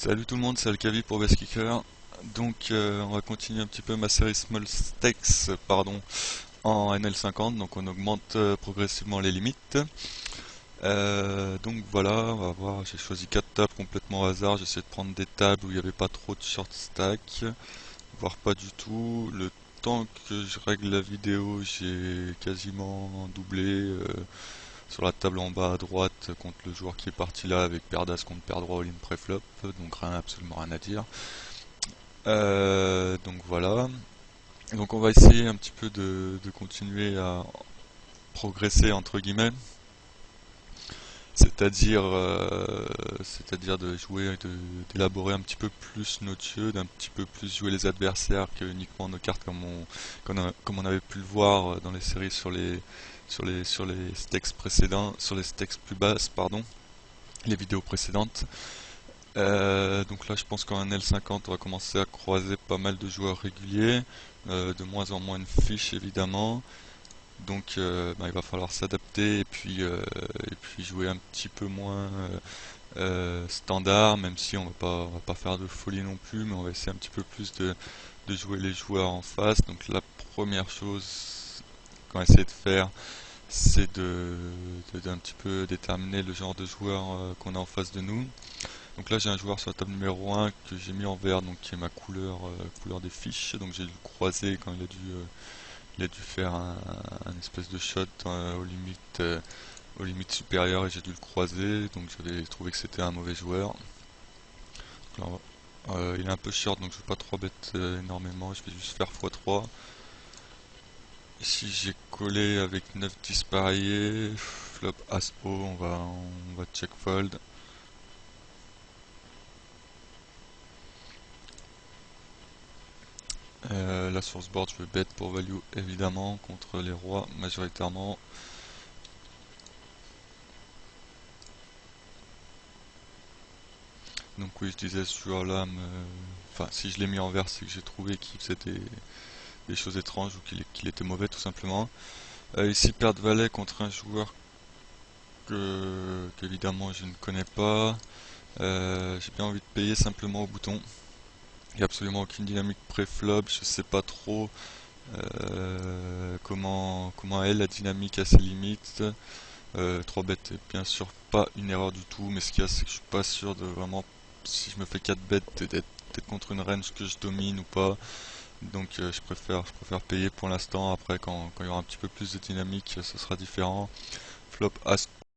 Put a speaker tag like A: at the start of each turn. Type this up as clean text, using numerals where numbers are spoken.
A: Salut tout le monde, c'est Alcavi pour Best Kicker. Donc on va continuer un petit peu ma série Small Stakes en NL50, donc on augmente progressivement les limites. Donc voilà, on va voir, j'ai choisi 4 tables complètement au hasard, j'ai essayé de prendre des tables où il n'y avait pas trop de short stack, voire pas du tout. Le temps que je règle la vidéo, j'ai quasiment doublé sur la table en bas à droite contre le joueur qui est parti là avec paire d'as contre paire droit all-in préflop, donc absolument rien à dire. Donc voilà. Donc on va essayer un petit peu de continuer à progresser entre guillemets, c'est-à-dire c'est-à-dire de jouer, d'élaborer un petit peu plus notre jeu, d'un petit peu plus jouer les adversaires que uniquement nos cartes comme on avait pu le voir dans les séries sur les stakes précédents, sur les stakes plus basses, pardon, les vidéos précédentes. Donc là, je pense qu'en L50, on va commencer à croiser pas mal de joueurs réguliers, de moins en moins de fiches évidemment. Donc il va falloir s'adapter et puis jouer un petit peu moins standard, même si on va pas faire de folie non plus, mais on va essayer un petit peu plus de jouer les joueurs en face. Donc la première chose qu'on va essayer de faire, c'est d'un petit peu déterminer le genre de joueur qu'on a en face de nous. Donc là j'ai un joueur sur la table numéro 1 que j'ai mis en vert, donc qui est ma couleur des fiches, donc j'ai dû le croiser quand il a dû faire un espèce de shot aux limites supérieures et j'ai dû le croiser, donc j'avais trouvé que c'était un mauvais joueur. Là, il est un peu short donc je vais pas 3 bêtes énormément, je vais juste faire x3. Ici j'ai collé avec 9-10 pariés, flop as-haut, on va check fold. La source board, je vais bet pour value évidemment contre les rois majoritairement. Donc oui, je disais ce joueur-là, enfin si je l'ai mis en vert, c'est que j'ai trouvé qu'il faisait des choses étranges ou qu'il était mauvais tout simplement. Ici, paire de valet contre un joueur qu'évidemment je ne connais pas. J'ai bien envie de payer simplement au bouton. Il n'y a absolument aucune dynamique pré-flop, je sais pas trop comment est la dynamique à ses limites. 3 bêtes est bien sûr pas une erreur du tout, mais ce qu'il y a c'est que je suis pas sûr de vraiment, si je me fais 4 bêtes, d'être contre une range que je domine ou pas. Donc je préfère payer pour l'instant. Après quand il y aura un petit peu plus de dynamique, ce sera différent. Flop as